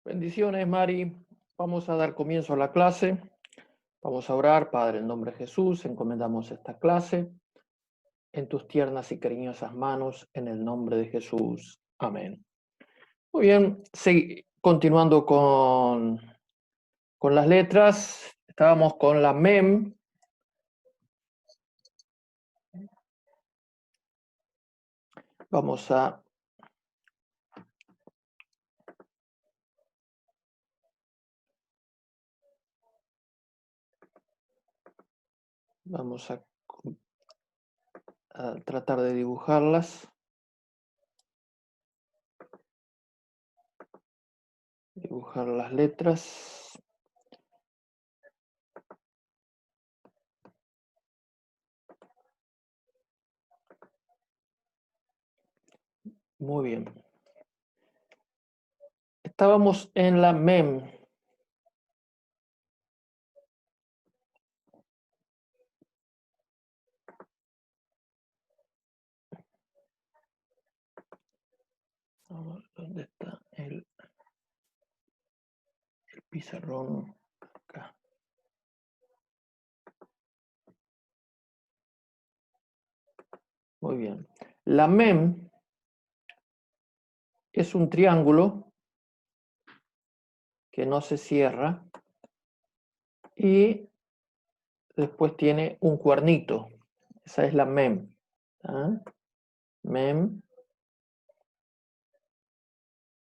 Bendiciones, Mari. Vamos a dar comienzo a la clase. Vamos a orar. Padre, en nombre de Jesús, encomendamos esta clase en tus tiernas y cariñosas manos, en el nombre de Jesús. Amén. Muy bien, continuando con las letras. Estábamos con la MEM. Vamos a tratar de dibujarlas. Dibujar las letras. Muy bien. Estábamos en la MEM. ¿Dónde está el pizarrón? Acá. Muy bien. La MEM es un triángulo que no se cierra y después tiene un cuernito. Esa es la MEM. ¿Ah? MEM,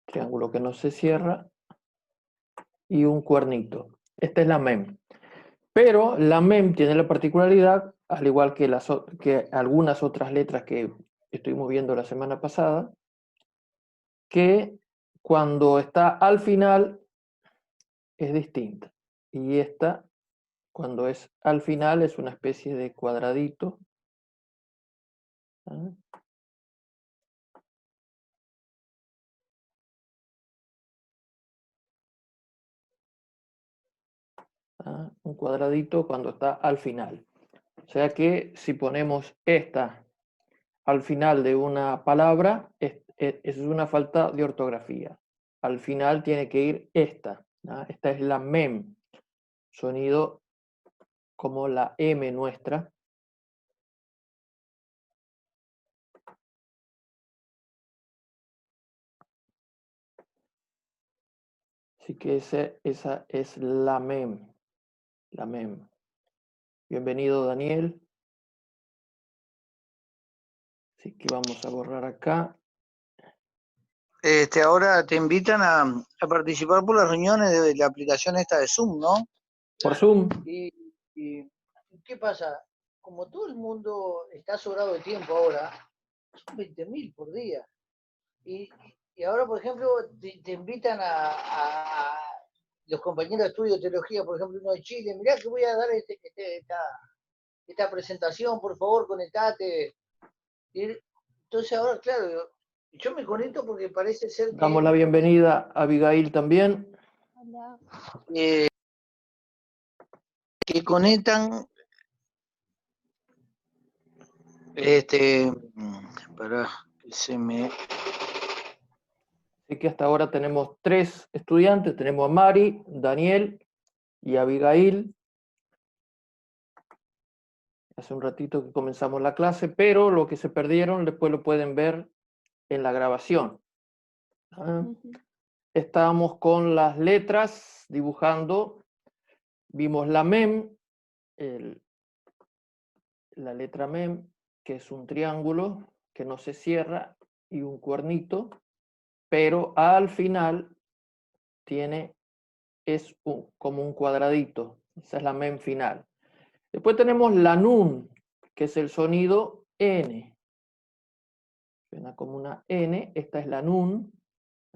triángulo que no se cierra y un cuernito. Esta es la MEM. Pero la MEM tiene la particularidad, al igual que, que algunas otras letras que estuvimos viendo la semana pasada, que cuando está al final es distinta. Y esta, cuando es al final, es una especie de cuadradito. ¿Ah? ¿Ah? Un cuadradito cuando está al final. O sea que si ponemos esta al final de una palabra, es una falta de ortografía. Al final tiene que ir esta. ¿Ah? Esta es la MEM, sonido como la M nuestra. Así que esa es la MEM. La MEM. Bienvenido, Daniel. Así que vamos a borrar acá. Ahora te invitan a participar por las reuniones de la aplicación esta de Zoom, ¿no? Por Zoom. Y ¿qué pasa? Como todo el mundo está sobrado de tiempo ahora, son 20.000 por día. Y, y ahora, por ejemplo, te invitan a los compañeros de estudio de teología, por ejemplo, uno de Chile, mirá que voy a dar esta presentación, por favor, conectate. Y entonces ahora, claro, yo me conecto porque parece ser Damos la bienvenida a Abigail también. Que conectan para que se me... Así que hasta ahora tenemos 3 estudiantes. Tenemos a Mari, Daniel y Abigail. Hace un ratito que comenzamos la clase, pero lo que se perdieron después lo pueden ver en la grabación. ¿Ah? Estábamos con las letras dibujando. Vimos la MEM, la letra MEM, que es un triángulo que no se cierra y un cuernito, pero al final es como un cuadradito. Esa es la MEM final. Después tenemos la NUN, que es el sonido N. Suena como una N. Esta es la NUN.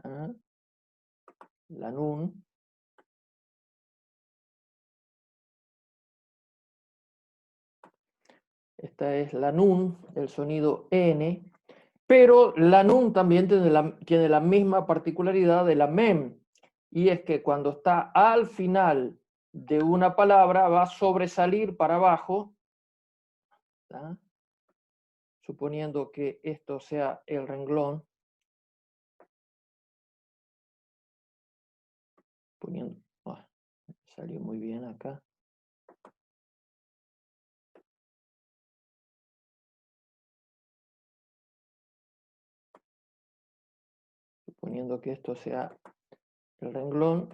¿Ah? La NUN. Esta es la NUN, el sonido N. Pero la NUN también tiene la misma particularidad de la MEM. Y es que cuando está al final de una palabra va a sobresalir para abajo. ¿Ah? Suponiendo que esto sea el renglón. poniendo, salió muy bien acá. Suponiendo que esto sea el renglón.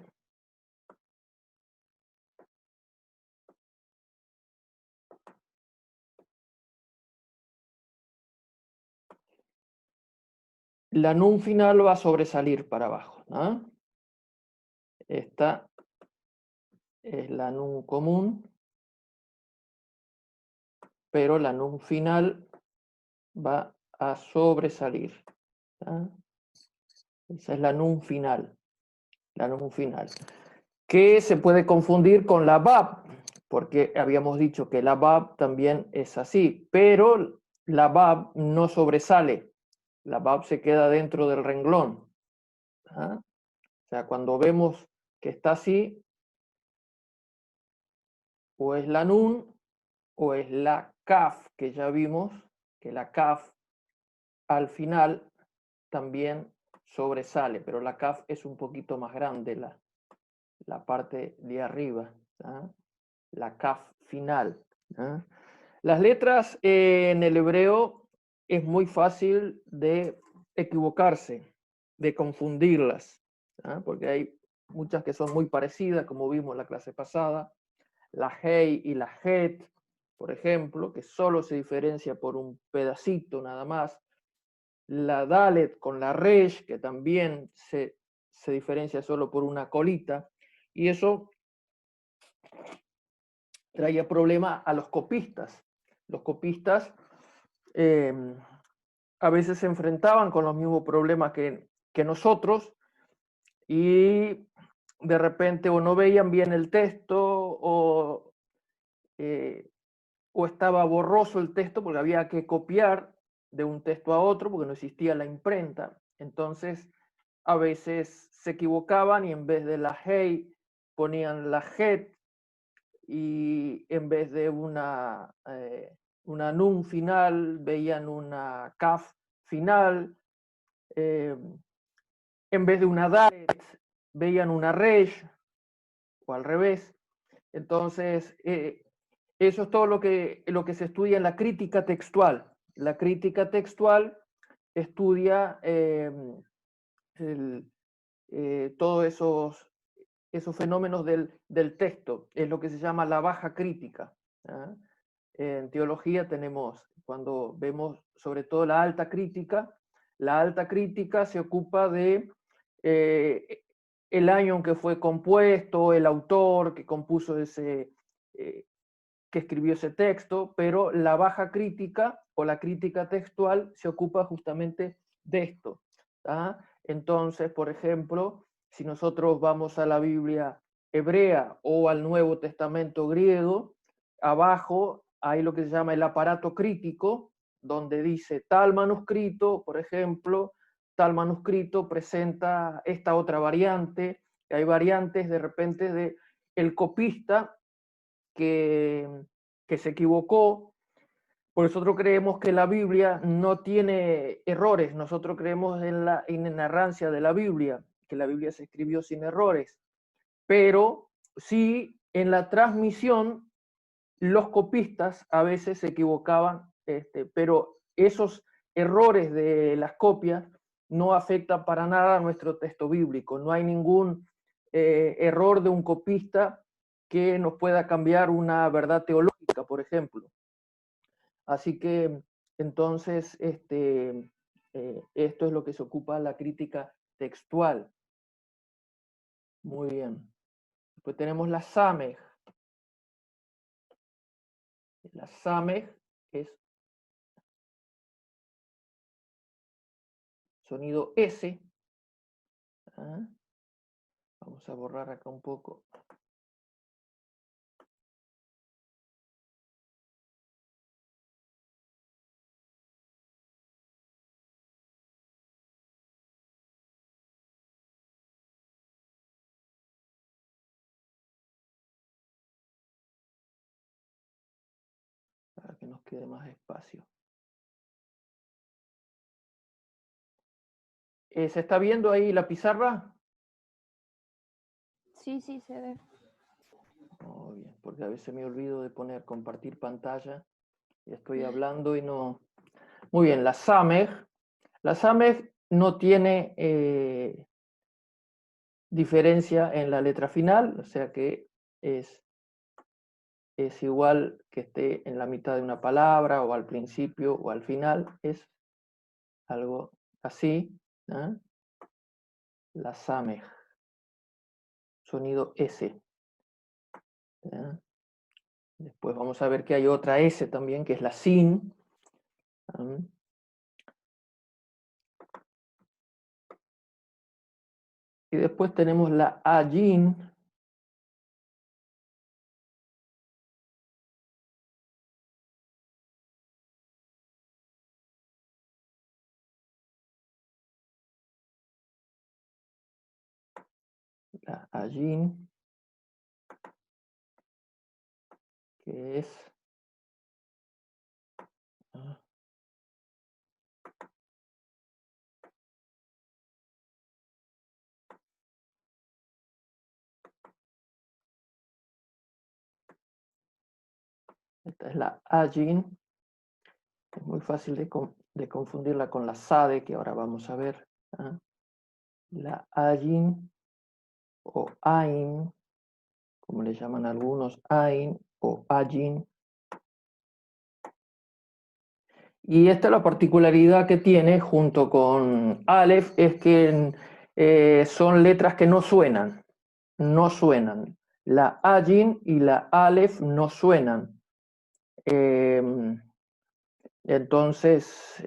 La nun final va a sobresalir para abajo, ¿no? Esta es la nun común, pero la nun final va a sobresalir, ¿no? Esa es la nun final, que se puede confundir con la bab, porque habíamos dicho que la bab también es así, pero la bab no sobresale, la bab se queda dentro del renglón, ¿no? O sea, cuando vemos que está así, o es la nun o es la kaf, que ya vimos que la kaf al final también sobresale, pero la kaf es un poquito más grande, la parte de arriba, ¿ah? La kaf final, ¿ah? Las letras en el hebreo es muy fácil de equivocarse, de confundirlas, ¿ah? Porque hay muchas que son muy parecidas, como vimos en la clase pasada, la Hei y la Het, por ejemplo, que solo se diferencia por un pedacito nada más, la Dalet con la Resh, que también se diferencia solo por una colita, y eso traía problema a los copistas. Los copistas a veces se enfrentaban con los mismos problemas que nosotros y de repente o no veían bien el texto o estaba borroso el texto porque había que copiar de un texto a otro porque no existía la imprenta. Entonces, a veces se equivocaban y en vez de la hey ponían la het y en vez de una nun final veían una kaf final. En vez de una dalet veían una resh o al revés. Entonces, eso es todo lo que se estudia en la crítica textual. La crítica textual estudia todos esos fenómenos del texto. Es lo que se llama la baja crítica, ¿ah? En teología tenemos, cuando vemos sobre todo la alta crítica se ocupa de el año en que fue compuesto, el autor que compuso que escribió ese texto, pero la baja crítica o la crítica textual se ocupa justamente de esto, ¿tá? Entonces, por ejemplo, si nosotros vamos a la Biblia hebrea o al Nuevo Testamento griego, abajo hay lo que se llama el aparato crítico, donde dice tal manuscrito, por ejemplo, tal manuscrito presenta esta otra variante, que hay variantes de repente de el copista que, se equivocó. Por nosotros creemos que la Biblia no tiene errores, nosotros creemos en la inerrancia de la Biblia, que la Biblia se escribió sin errores, pero sí en la transmisión los copistas a veces se equivocaban, pero esos errores de las copias no afectan para nada a nuestro texto bíblico, no hay ningún error de un copista que nos pueda cambiar una verdad teológica, por ejemplo. Así que entonces esto es lo que se ocupa la crítica textual. Muy bien. Después tenemos la Samej. La Samej es sonido S. ¿Ah? Vamos a borrar acá un poco. Para que nos quede más espacio. ¿Se está viendo ahí la pizarra? Sí, sí, se ve. Muy bien, porque a veces me olvido de poner compartir pantalla y estoy hablando y no... Muy bien, la SAMEG. La SAMEG no tiene diferencia en la letra final, o sea que es igual que esté en la mitad de una palabra o al principio o al final, es algo así, ¿eh? La SAMEG, sonido S. ¿Eh? Después vamos a ver que hay otra S también, que es la SIN. ¿Eh? Y después tenemos la AYIN. La AYIN, que es... Esta es la AYIN. Es muy fácil de confundirla con la SADE, que ahora vamos a ver. ¿Eh? La AYIN o AIN, como le llaman algunos, AIN o AYIN. Y esta es la particularidad que tiene junto con Aleph, es que son letras que no suenan, no suenan. La AYIN y la Aleph no suenan. Entonces,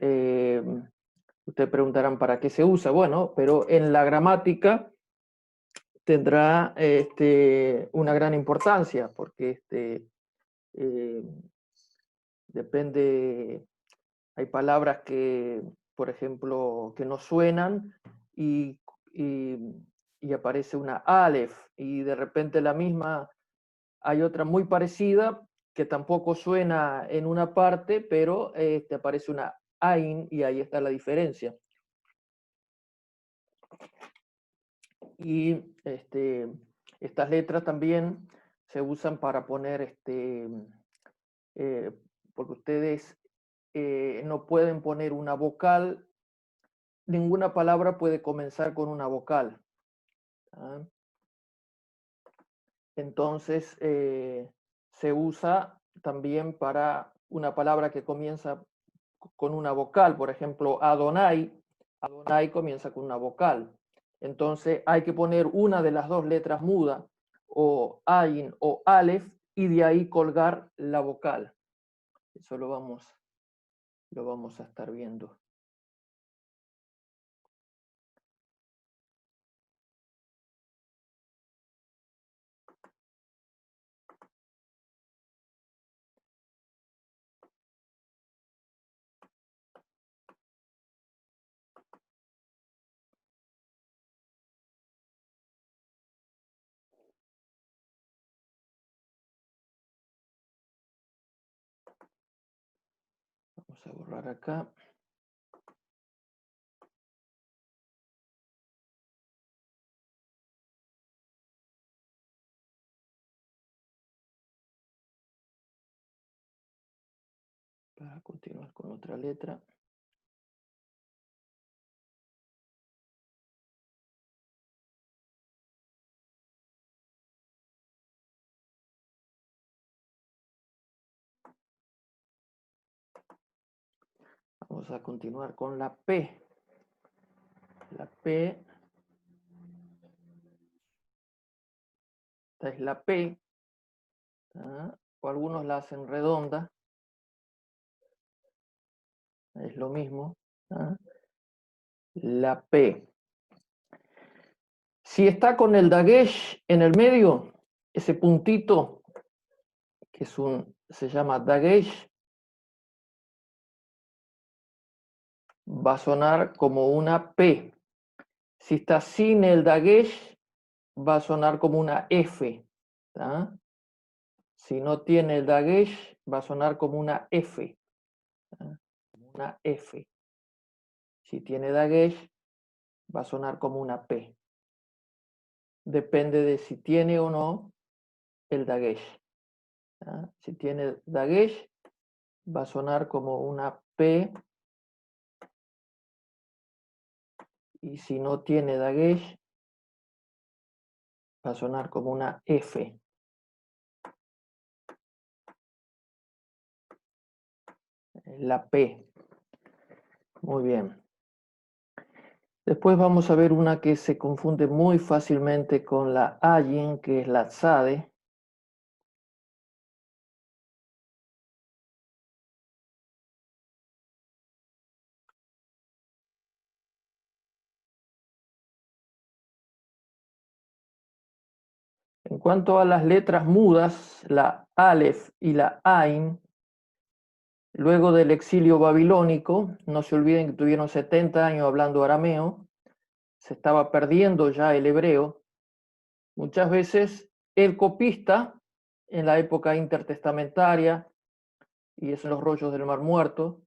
ustedes preguntarán para qué se usa. Bueno, pero en la gramática tendrá una gran importancia, porque depende, hay palabras que, por ejemplo, que no suenan y, y, y aparece una Aleph, y de repente la misma, hay otra muy parecida que tampoco suena en una parte, pero aparece una Ain y ahí está la diferencia. Y estas letras también se usan para poner, porque ustedes no pueden poner una vocal, ninguna palabra puede comenzar con una vocal. ¿Ah? Entonces, se usa también para una palabra que comienza con una vocal, por ejemplo, Adonai. Adonai comienza con una vocal. Entonces hay que poner una de las dos letras muda, o Ain o Aleph, y de ahí colgar la vocal. Eso lo vamos a estar viendo. Vamos a borrar acá. Para continuar con otra letra. Vamos a continuar con la P. La P. Esta es la P. ¿Ah? O algunos la hacen redonda. Es lo mismo. ¿Ah? La P. Si está con el dagesh en el medio, ese puntito, que se llama dagesh, va a sonar como una P. Si está sin el dagesh, va a sonar como una F. ¿Tá? Si no tiene el dagesh, va a sonar como una F. ¿Tá? Una F. Si tiene dagesh, va a sonar como una P. depende de si tiene o no el dagesh. Si tiene dagesh, va a sonar como una P, y si no tiene dagesh, va a sonar como una F. La P. Muy bien. Después vamos a ver una que se confunde muy fácilmente con la ayin, que es la tzade. En cuanto a las letras mudas, la Aleph y la Ain, luego del exilio babilónico, no se olviden que tuvieron 70 años hablando arameo, se estaba perdiendo ya el hebreo. Muchas veces el copista, en la época intertestamentaria, y es en los rollos del Mar Muerto,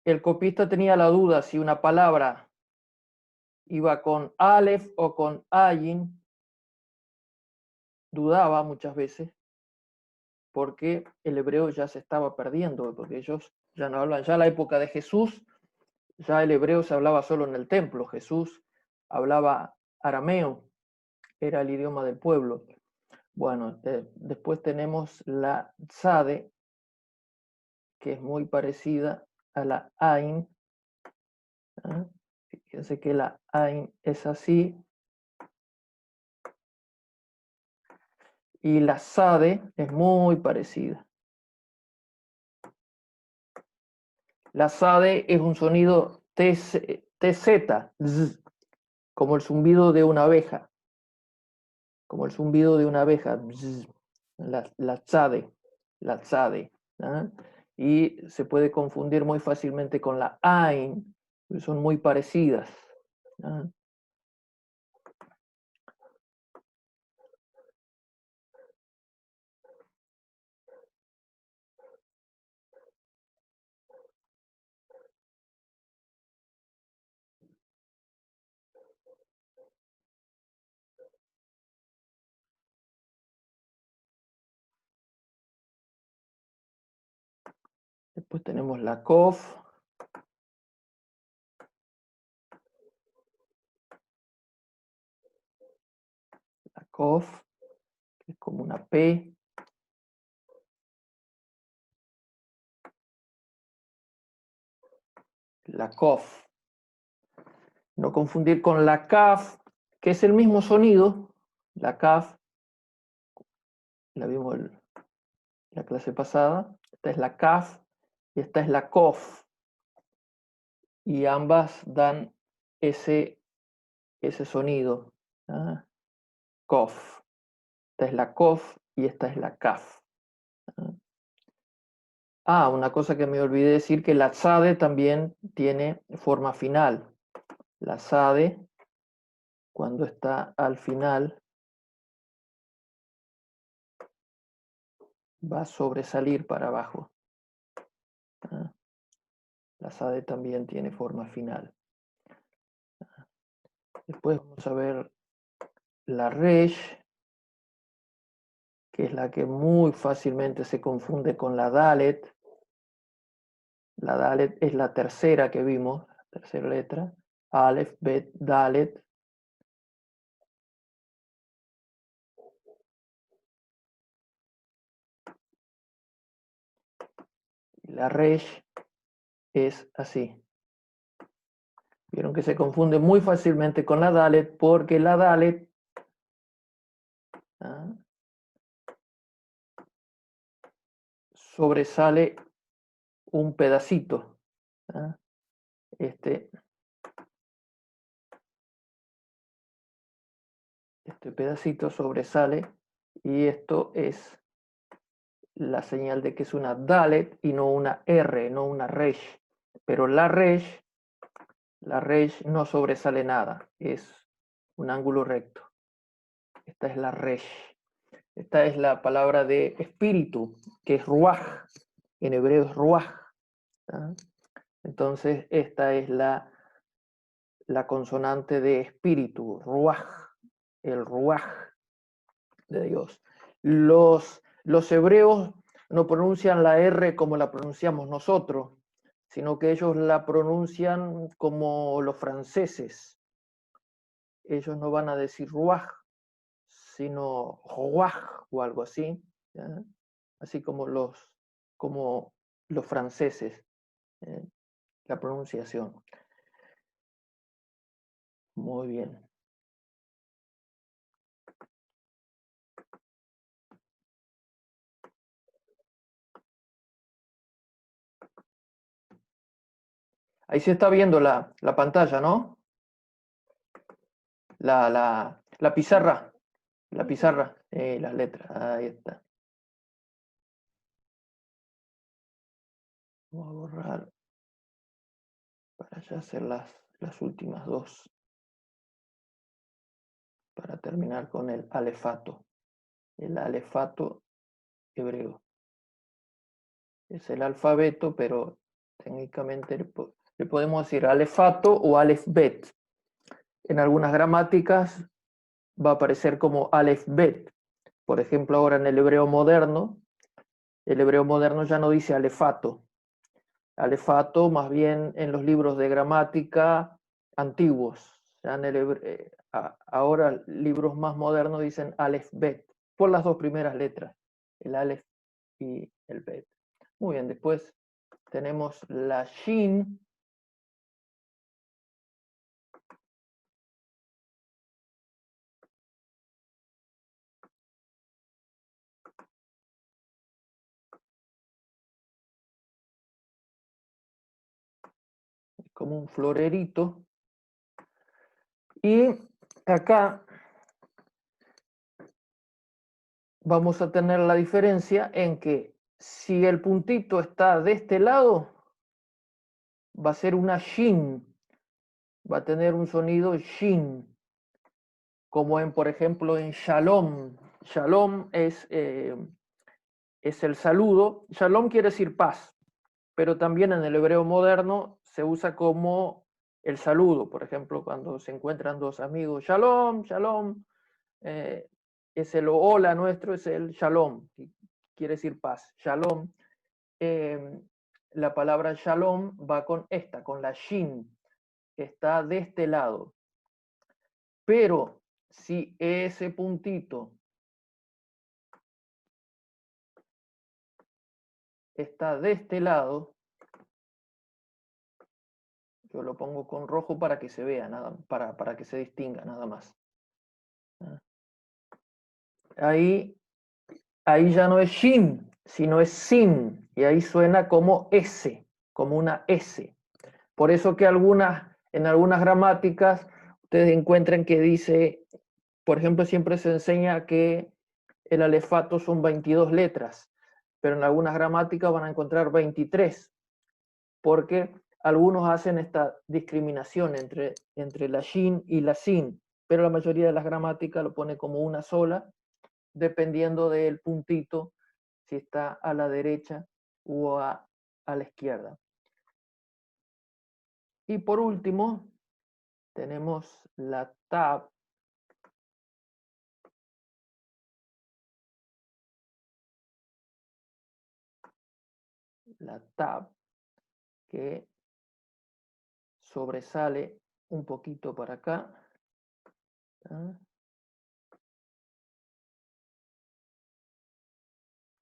el copista tenía la duda si una palabra iba con Aleph o con Ayin, dudaba muchas veces, porque el hebreo ya se estaba perdiendo, porque ellos ya no hablan, ya en la época de Jesús, ya el hebreo se hablaba solo en el templo, Jesús hablaba arameo, era el idioma del pueblo. Bueno, después tenemos la tzade, que es muy parecida a la ain. Fíjense que la ain es así, y la sade es muy parecida. La sade es un sonido TZ, como el zumbido de una abeja. Como el zumbido de una abeja. La tzade. La tzade. Y se puede confundir muy fácilmente con la ain, son muy parecidas. Después tenemos la kof. La kof, que es como una P. La kof. No confundir con la kaf, que es el mismo sonido. La kaf, la vimos en la clase pasada. Esta es la kaf y esta es la kof. Y ambas dan ese sonido. Kof. Esta es la kof y esta es la kaf. Una cosa que me olvidé decir, que la tzade también tiene forma final. La tzade, cuando está al final, va a sobresalir para abajo. La tzade también tiene forma final. Después vamos a ver la resh, que es la que muy fácilmente se confunde con la dalet. La dalet es la tercera que vimos, la tercera letra. Aleph, Bet, Dalet. La resh es así. Vieron que se confunde muy fácilmente con la dalet, porque la dalet sobresale un pedacito. Este pedacito sobresale, y esto es la señal de que es una dalet y no una R, no una resh. Pero la resh no sobresale nada, es un ángulo recto. Esta es la resh. Esta es la palabra de espíritu, que es ruach. En hebreo es ruach. Entonces, esta es la consonante de espíritu, ruach. el ruaj de Dios. Los hebreos no pronuncian la R como la pronunciamos nosotros, sino que ellos la pronuncian como los franceses. Ellos no van a decir ruaj, sino ruaj o algo así, ¿ya? Así como los franceses, la pronunciación. Muy bien. Ahí se está viendo la pantalla, ¿no? La pizarra. La pizarra, las letras. Ahí está. Vamos a borrar para ya hacer las últimas dos. Para terminar con el alefato. El alefato hebreo. Es el alfabeto, pero técnicamente le podemos decir alefato o alefbet. En algunas gramáticas va a aparecer como alefbet. Por ejemplo, ahora en el hebreo moderno ya no dice alefato. Alefato, más bien en los libros de gramática antiguos. Ya en ahora libros más modernos dicen alefbet, por las dos primeras letras, el alef y el bet. Muy bien, después tenemos la shin. Como un florerito. Y acá vamos a tener la diferencia en que si el puntito está de este lado, va a ser una shin, va a tener un sonido shin, como por ejemplo, en shalom. Shalom es el saludo. Shalom quiere decir paz, pero también en el hebreo moderno se usa como el saludo. Por ejemplo, cuando se encuentran dos amigos, shalom, shalom, es el hola nuestro, es el shalom, que quiere decir paz. Shalom. La palabra shalom va con la shin, está de este lado. Pero si ese puntito está de este lado, yo lo pongo con rojo para que se vea, para que se distinga nada más. Ahí ya no es shin, sino es sin, y ahí suena como S, como una S. Por eso que en algunas gramáticas ustedes encuentran que dice, por ejemplo, siempre se enseña que el alefato son 22 letras, pero en algunas gramáticas van a encontrar 23, porque algunos hacen esta discriminación entre la shin y la sin, pero la mayoría de las gramáticas lo pone como una sola, dependiendo del puntito, si está a la derecha o a la izquierda. Y por último, tenemos la tab. La tab, que sobresale un poquito para acá.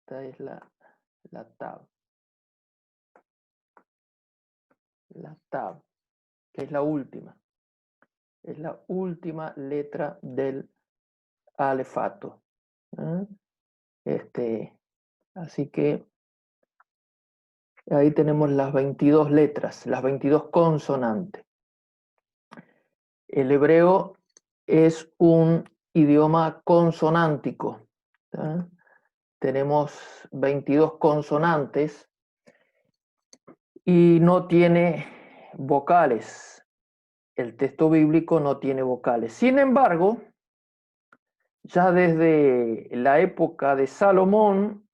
Esta es la tab. La tab, que es la última. Es la última letra del alefato. Así que ahí tenemos las 22 letras, las 22 consonantes. El hebreo es un idioma consonántico. Tenemos 22 consonantes y no tiene vocales. El texto bíblico no tiene vocales. Sin embargo, ya desde la época de Salomón,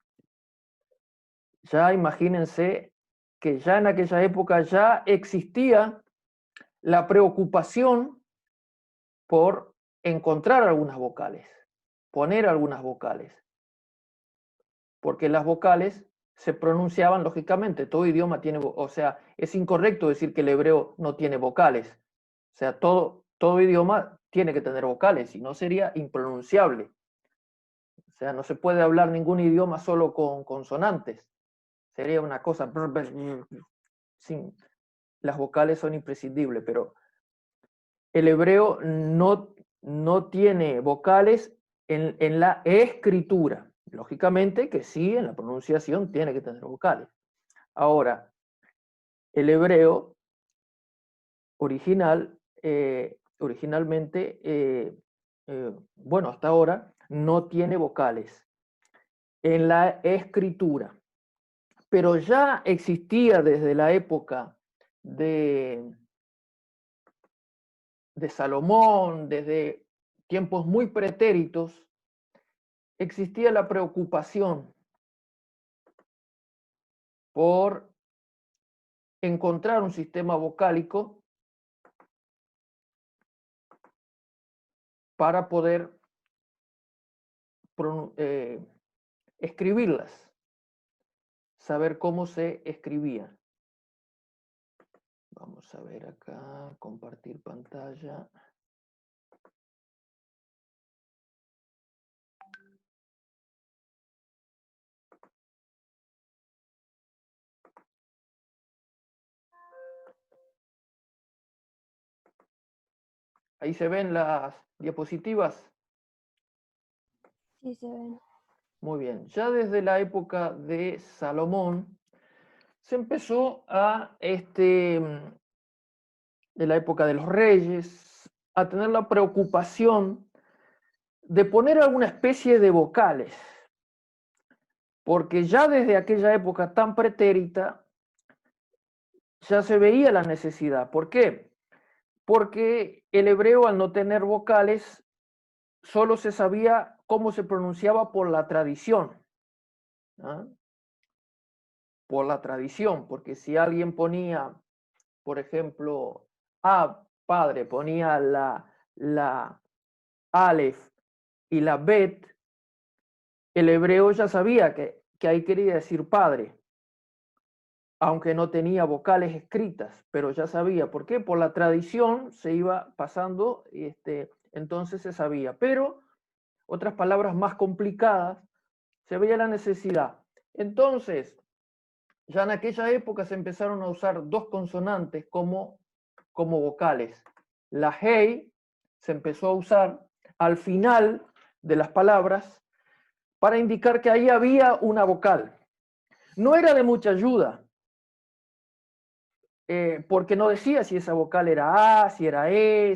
ya imagínense que ya en aquella época ya existía la preocupación por encontrar algunas vocales, poner algunas vocales, porque las vocales se pronunciaban lógicamente, todo idioma tiene, o sea, es incorrecto decir que el hebreo no tiene vocales, o sea, todo idioma tiene que tener vocales, si no sería impronunciable. O sea, no se puede hablar ningún idioma solo con consonantes. Sería una cosa. Sin, las vocales son imprescindibles, pero el hebreo no tiene vocales en la escritura. Lógicamente que sí, en la pronunciación tiene que tener vocales. Ahora, el hebreo originalmente, bueno, hasta ahora, no tiene vocales en la escritura. Pero ya existía desde la época de Salomón, desde tiempos muy pretéritos, existía la preocupación por encontrar un sistema vocálico para poder escribirlas, saber cómo se escribía. Vamos a ver acá, compartir pantalla. Ahí se ven las diapositivas. Sí, se ven. Muy bien, ya desde la época de Salomón se empezó de la época de los reyes, a tener la preocupación de poner alguna especie de vocales, porque ya desde aquella época tan pretérita ya se veía la necesidad. ¿Por qué? Porque el hebreo, al no tener vocales, solo se sabía cómo se pronunciaba por la tradición. ¿Ah? Por la tradición, porque si alguien ponía, por ejemplo, padre, ponía la Aleph y la Bet, el hebreo ya sabía que ahí quería decir padre, aunque no tenía vocales escritas, pero ya sabía. ¿Por qué? Por la tradición se iba pasando, entonces se sabía. Pero otras palabras más complicadas, se veía la necesidad. Entonces, ya en aquella época se empezaron a usar dos consonantes como vocales. La hey se empezó a usar al final de las palabras para indicar que ahí había una vocal. No era de mucha ayuda, porque no decía si esa vocal era A, si era E,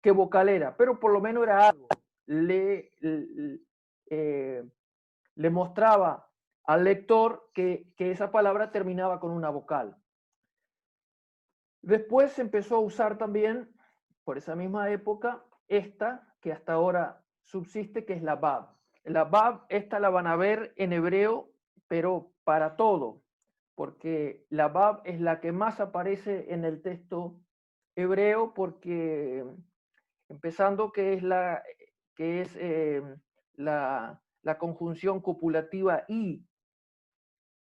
qué vocal era, pero por lo menos era algo. Le mostraba al lector que esa palabra terminaba con una vocal. Después se empezó a usar también, por esa misma época, esta que hasta ahora subsiste, que es la bab. La bab, esta la van a ver en hebreo, pero para todo, porque la bab es la que más aparece en el texto hebreo, porque empezando que es la conjunción copulativa y.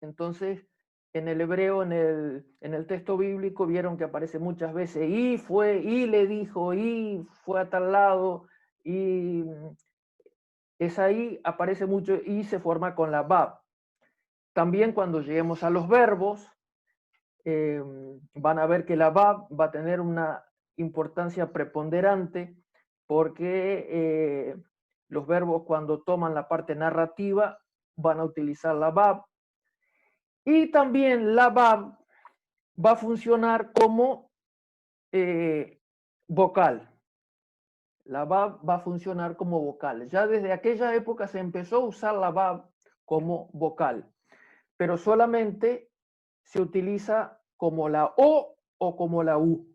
Entonces, en el hebreo, en el texto bíblico, vieron que aparece muchas veces y fue, y le dijo, y fue a tal lado, y es ahí, aparece mucho y se forma con la bab. También cuando lleguemos a los verbos, van a ver que la bab va a tener una importancia preponderante porque los verbos cuando toman la parte narrativa van a utilizar la bab. Y también la bab va a funcionar como vocal. La bab va a funcionar como vocal. Ya desde aquella época se empezó a usar la bab como vocal, pero solamente se utiliza como la O o como la U.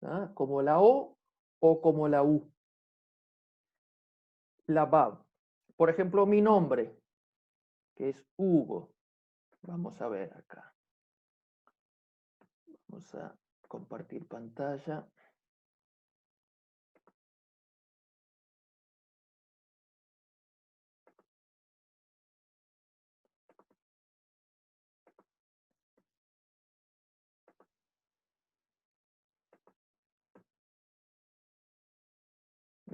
¿Ah? Como la O o como la U. La bab. Por ejemplo, mi nombre, que es Hugo. Vamos a ver acá. Vamos a compartir pantalla.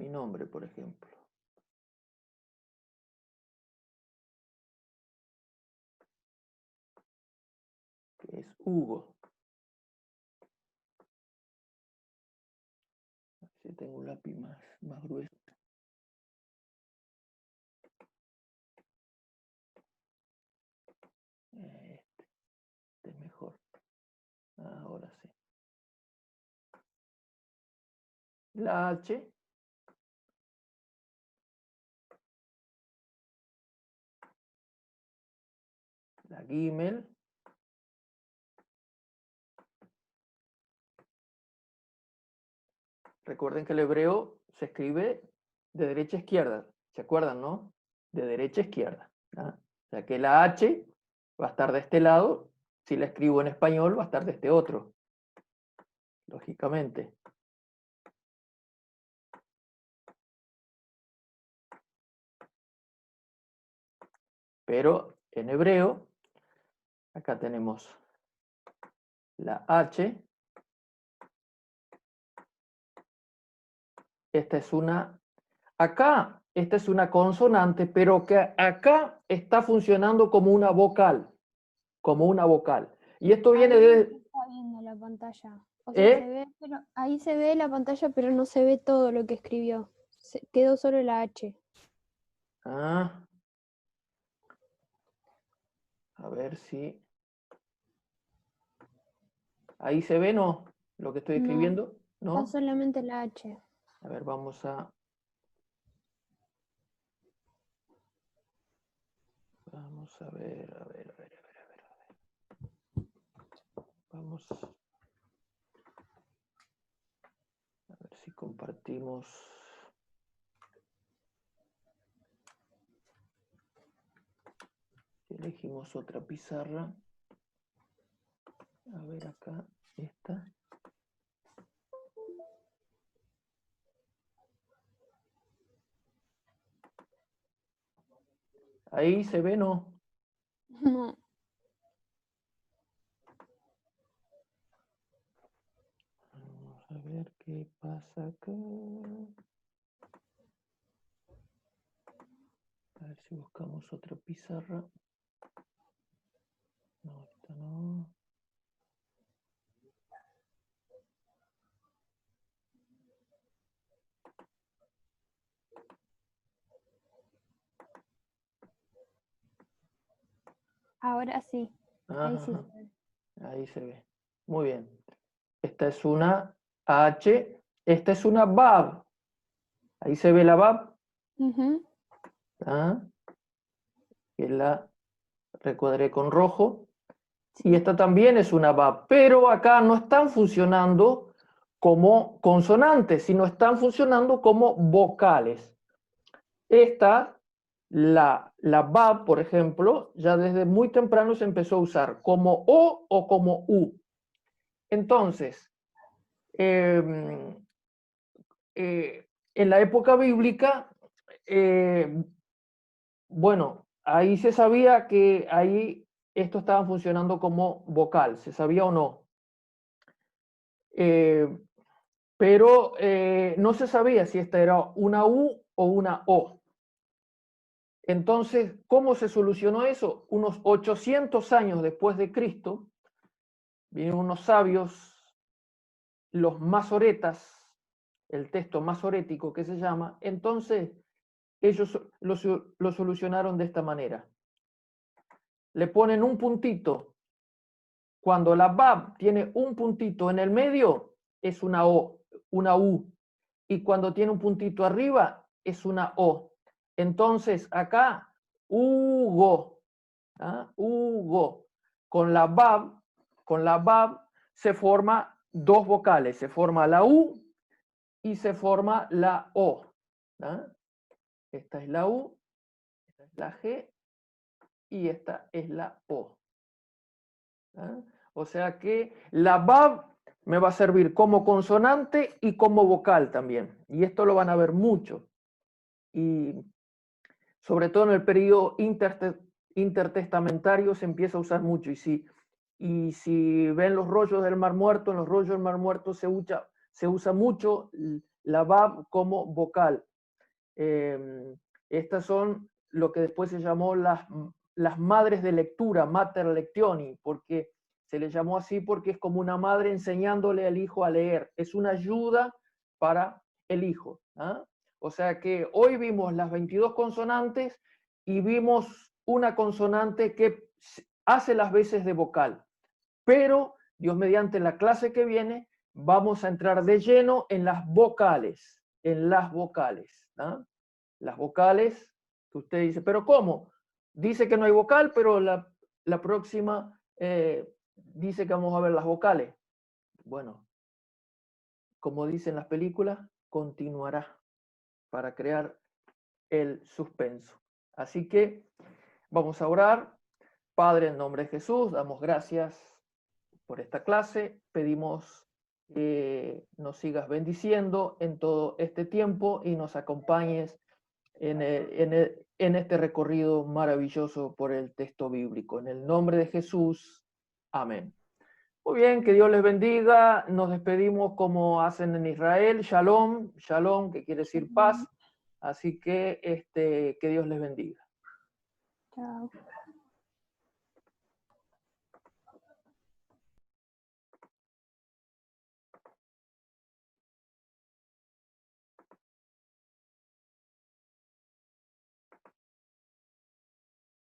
Mi nombre, por ejemplo. Que es Hugo. Si tengo un lápiz más grueso. Este es mejor. Ahora sí. La H. La Gimel. Recuerden que el hebreo se escribe de derecha a izquierda. ¿Se acuerdan, no? De derecha a izquierda. ¿Ah? O sea que la H va a estar de este lado. Si la escribo en español, va a estar de este otro. Lógicamente. Pero en hebreo, acá tenemos la H. Esta es una... Acá, esta es una consonante, pero que acá está funcionando como una vocal. Como una vocal. Y esto viene Ahí de... no se está viendo la pantalla. O sea, se ve, pero ahí se ve la pantalla, pero no se ve todo lo que escribió. Quedó solo la H. Ah. A ver si... Ahí se ve, ¿no? Lo que estoy escribiendo, ¿no? Está solamente la H. A ver, vamos a... Vamos a ver. Vamos a ver si compartimos. Elegimos otra pizarra. A ver acá, esta. Ahí se ve, ¿no? No. Vamos a ver qué pasa acá. A ver si buscamos otra pizarra. No, esta no. Ahora sí. Ahí sí Ajá, se ve. ahí se ve. Muy bien. Esta es una H. Esta es una Bab. Ahí se ve la Bab. Ujú. ¿Ah? Que la recuadré con rojo. Sí. Y esta también es una Bab. Pero acá no están funcionando como consonantes, sino están funcionando como vocales. Esta, la Bab, por ejemplo, ya desde muy temprano se empezó a usar como O como U. Entonces, en la época bíblica, bueno, ahí se sabía que ahí esto estaba funcionando como vocal, ¿se sabía o no? Pero no se sabía si esta era una U o una O. Entonces, ¿cómo se solucionó eso? Unos 800 años después de Cristo, vienen unos sabios, los masoretas, el texto masorético que se llama, entonces ellos lo solucionaron de esta manera. Le ponen un puntito. Cuando la Bab tiene un puntito en el medio, es una O, una U. Y cuando tiene un puntito arriba, es una O. Entonces, acá, Hugo. ¿Ah? Hugo. Con la Bab se forma dos vocales. Se forma la U y se forma la O. ¿Ah? Esta es la U, esta es la G y esta es la O. ¿Ah? O sea que la Bab me va a servir como consonante y como vocal también. Y esto lo van a ver mucho. Y sobre todo en el periodo intertestamentario se empieza a usar mucho. Y si ven los rollos del Mar Muerto, en los rollos del Mar Muerto se usa mucho la Vav como vocal. Estas son lo que después se llamó las madres de lectura, mater lectioni, porque se le llamó así porque es como una madre enseñándole al hijo a leer. Es una ayuda para el hijo. ¿Ah? O sea que hoy vimos las 22 consonantes y vimos una consonante que hace las veces de vocal. Pero, Dios mediante, en la clase que viene, vamos a entrar de lleno en las vocales. ¿Ah? Las vocales, que usted dice, ¿pero cómo? Dice que no hay vocal, pero la próxima dice que vamos a ver las vocales. Bueno, como dicen las películas, continuará para crear el suspenso. Así que vamos a orar. Padre, en nombre de Jesús, damos gracias por esta clase. Pedimos que nos sigas bendiciendo en todo este tiempo y nos acompañes en este recorrido maravilloso por el texto bíblico. En el nombre de Jesús. Amén. Muy bien, que Dios les bendiga. Nos despedimos como hacen en Israel. Shalom, shalom, que quiere decir paz. Así que que Dios les bendiga. Chao.